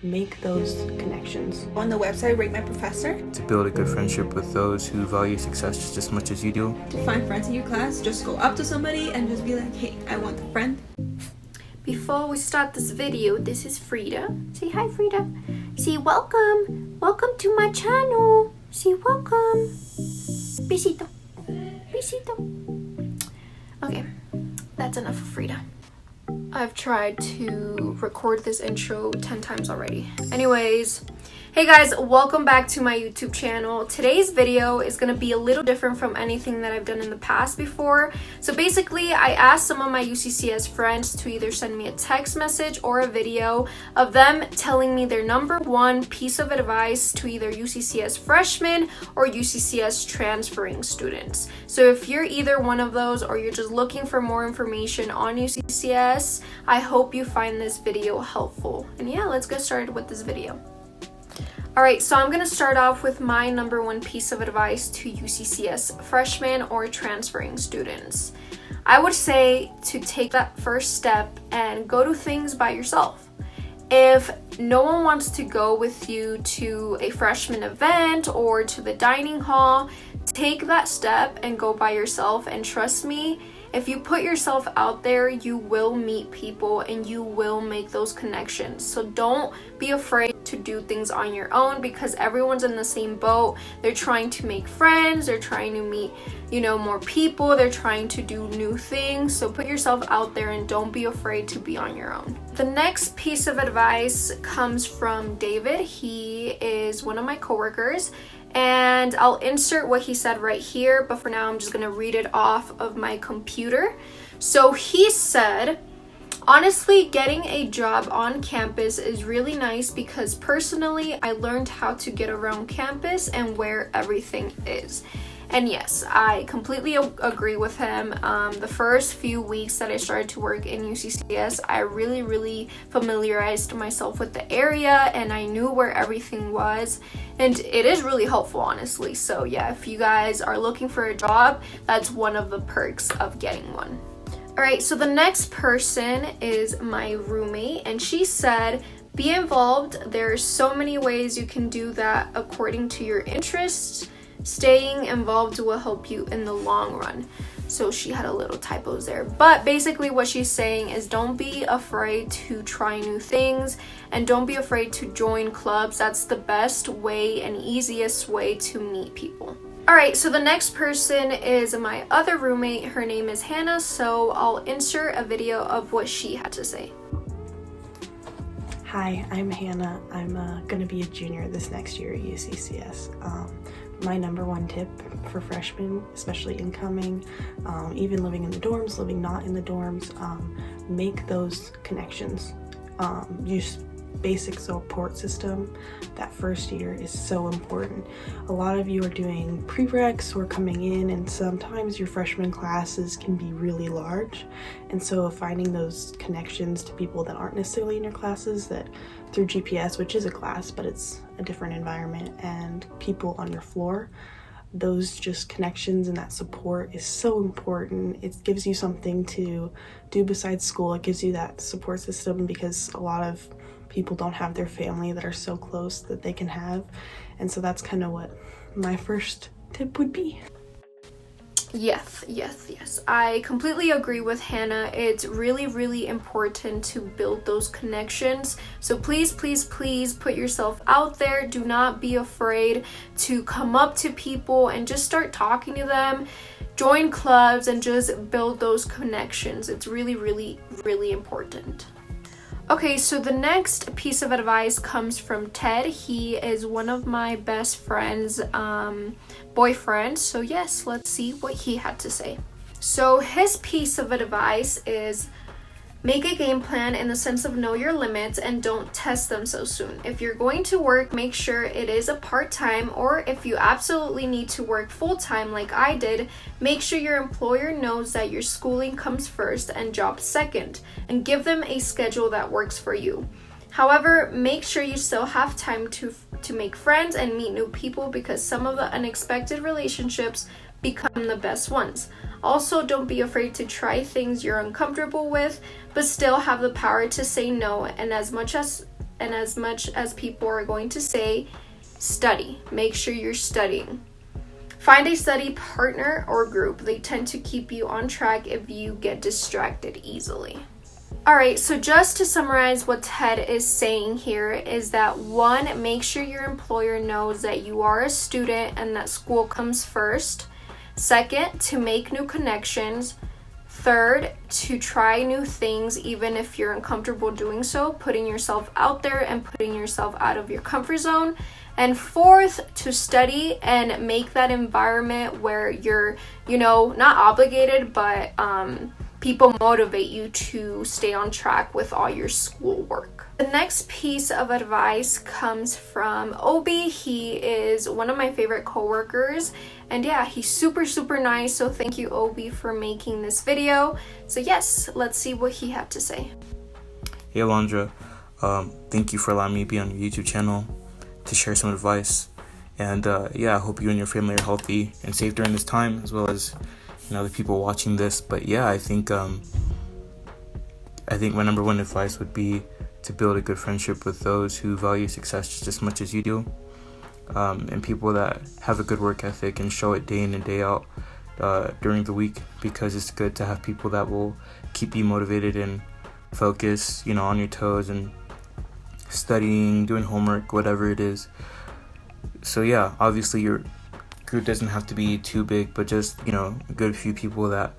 make those connections. On the website, Rate My Professor. To build a good friendship with those who value success just as much as you do. To find friends in your class, just go up to somebody and just be like, hey, I want a friend. Before we start this video, this is Frida. Say hi, Frida. Say welcome. Welcome to my channel. Say welcome. Besito. Besito. Okay, that's enough of Frida. I've tried to record this intro 10 times already. Anyways, hey guys, welcome back to my YouTube channel. Today's video is going to be a little different from anything that I've done in the past before. So basically, I asked some of my UCCS friends to either send me a text message or a video of them telling me their number one piece of advice to either UCCS freshmen or UCCS transferring students. So if you're either one of those or you're just looking for more information on UCCS, I hope you find this video helpful. And yeah, let's get started with this video. Alright, so I'm going to start off with my number one piece of advice to UCCS freshmen or transferring students. I would say to take that first step and go to things by yourself. If no one wants to go with you to a freshman event or to the dining hall, take that step and go by yourself, and trust me, if you put yourself out there, you will meet people and you will make those connections. So don't be afraid to do things on your own, because everyone's in the same boat. They're trying to make friends, they're trying to meet, more people, they're trying to do new things. So put yourself out there and don't be afraid to be on your own. The next piece of advice comes from David. He is one of my coworkers, and I'll insert what he said right here, but for now I'm just gonna read it off of my computer. So he said, honestly, getting a job on campus is really nice because personally I learned how to get around campus and where everything is. And yes, I completely agree with him. The first few weeks that I started to work in UCCS, I really familiarized myself with the area and I knew where everything was. And it is really helpful, honestly. So yeah, if you guys are looking for a job, that's one of the perks of getting one. Alright, so the next person is my roommate, and she said, be involved. There are so many ways you can do that according to your interests. Staying involved will help you in the long run. So she had a little typos there, but basically what she's saying is don't be afraid to try new things and don't be afraid to join clubs. That's the best way and easiest way to meet people. Alright, so the next person is my other roommate. Her name is Hannah, so I'll insert a video of what she had to say. Hi, I'm Hannah. I'm going to be a junior this next year at UCCS. My number one tip for freshmen, especially incoming, even living in the dorms, living not in the dorms, make those connections. Use basic support system. That first year is so important. A lot of you are doing prereqs or coming in, and sometimes your freshman classes can be really large, and so finding those connections to people that aren't necessarily in your classes, that through GPS, which is a class but it's a different environment, and people on your floor, those just connections and that support is so important. It gives you something to do besides school. It gives you that support system because a lot of people don't have their family that are so close that they can have, and so that's kind of what my first tip would be. Yes. I completely agree with Hannah. It's really important to build those connections. So please put yourself out there. Do not be afraid to come up to people and just start talking to them. Join clubs and just build those connections. It's really important. Okay, so the next piece of advice comes from Ted. He is one of my best friend's boyfriends. So yes, let's see what he had to say. So his piece of advice is make a game plan in the sense of know your limits and don't test them so soon. If you're going to work, make sure it is a part-time, or if you absolutely need to work full-time like I did, make sure your employer knows that your schooling comes first and job second, and give them a schedule that works for you. However, make sure you still have time to make friends and meet new people, because some of the unexpected relationships become the best ones. Also, don't be afraid to try things you're uncomfortable with, but still have the power to say no, and as much as and as much as people are going to say, study. Make sure you're studying. Find a study partner or group. They tend to keep you on track if you get distracted easily. Alright, so just to summarize what Ted is saying here is that 1, make sure your employer knows that you are a student and that school comes first. 2nd, to make new connections. 3rd, to try new things even if you're uncomfortable doing so, putting yourself out there and putting yourself out of your comfort zone. And 4th, to study and make that environment where you're, not obligated, but people motivate you to stay on track with all your schoolwork. The next piece of advice comes from Obi. He is one of my favorite coworkers, and yeah, he's super nice, so thank you, Obi, for making this video. So yes, let's see what he had to say. Hey Alondra, thank you for allowing me to be on your YouTube channel to share some advice. And I hope you and your family are healthy and safe during this time, as well as the people watching this. But yeah, I think my number one advice would be to build a good friendship with those who value success just as much as you do, and people that have a good work ethic and show it day in and day out during the week, because it's good to have people that will keep you motivated and focused, on your toes and studying, doing homework, whatever it is. So yeah, obviously your group doesn't have to be too big, but just a good few people that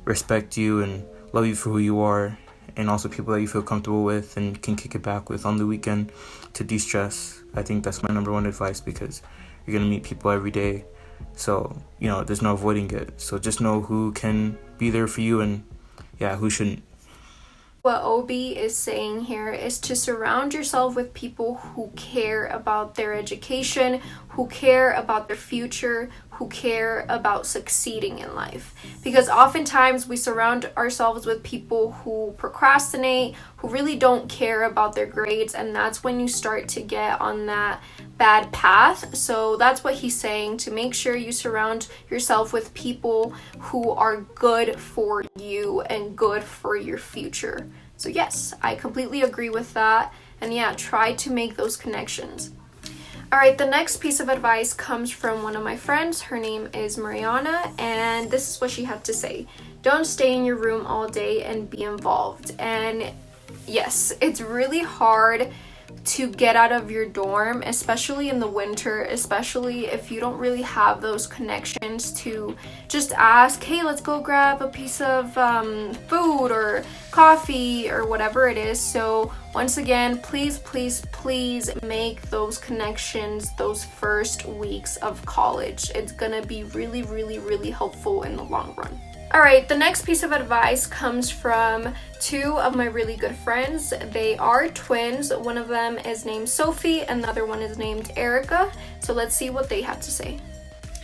respect you and love you for who you are, and also people that you feel comfortable with and can kick it back with on the weekend to de-stress. I think that's my number one advice, because you're gonna meet people every day, so there's no avoiding it. So just know who can be there for you and who shouldn't. What Obi is saying here is to surround yourself with people who care about their education, who care about their future, who care about succeeding in life. Because oftentimes we surround ourselves with people who procrastinate, who really don't care about their grades, and that's when you start to get on that bad path. So that's what he's saying, to make sure you surround yourself with people who are good for you and good for your future. So yes, I completely agree with that, and try to make those connections. Alright, the next piece of advice comes from one of my friends. Her name is Mariana, and this is what she had to say. Don't stay in your room all day and be involved. And yes, it's really hard to get out of your dorm, especially in the winter, especially if you don't really have those connections to just ask, hey, let's go grab a piece of food or coffee or whatever it is. So once again, please make those connections those first weeks of college. It's gonna be really helpful in the long run. Alright, the next piece of advice comes from 2 of my really good friends. They are twins. One of them is named Sophie and the other one is named Erica. So let's see what they have to say.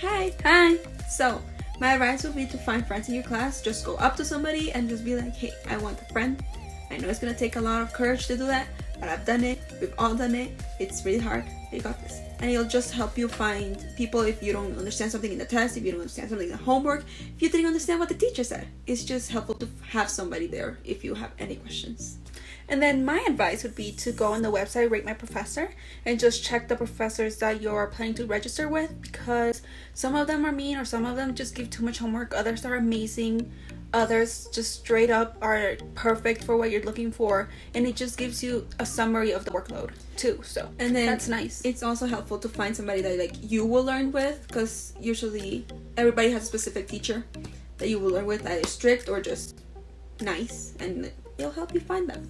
Hi. So my advice would be to find friends in your class. Just go up to somebody and just be like, hey, I want a friend. I know it's gonna take a lot of courage to do that, but I've done it. We've all done it. It's really hard. You got this. And it'll just help you find people if you don't understand something in the test, if you don't understand something in the homework, if you didn't understand what the teacher said. It's just helpful to have somebody there if you have any questions. And then my advice would be to go on the website Rate My Professor and just check the professors that you're planning to register with, because some of them are mean or some of them just give too much homework. Others are amazing. Others just straight up are perfect for what you're looking for, and it just gives you a summary of the workload too. So and then that's nice. It's also helpful to find somebody that you will learn with, because usually everybody has a specific teacher that you will learn with, either strict or just nice, and it'll help you find them.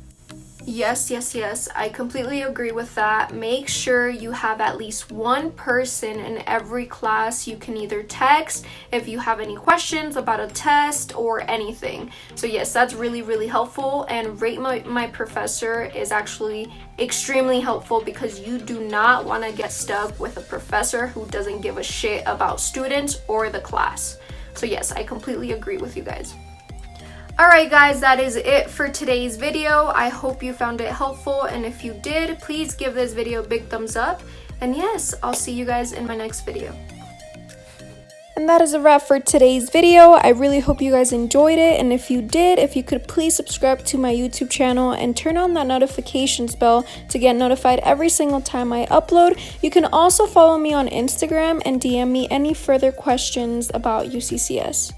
Yes, I completely agree with that. Make sure you have at least one person in every class you can either text if you have any questions about a test or anything. So yes, that's really helpful, and Rate My Professor is actually extremely helpful because you do not want to get stuck with a professor who doesn't give a shit about students or the class. So yes, I completely agree with you guys. Alright guys, that is it for today's video. I hope you found it helpful, and if you did, please give this video a big thumbs up. And yes, I'll see you guys in my next video. And that is a wrap for today's video. I really hope you guys enjoyed it, and if you did, if you could please subscribe to my YouTube channel and turn on that notifications bell to get notified every single time I upload. You can also follow me on Instagram and DM me any further questions about UCCS.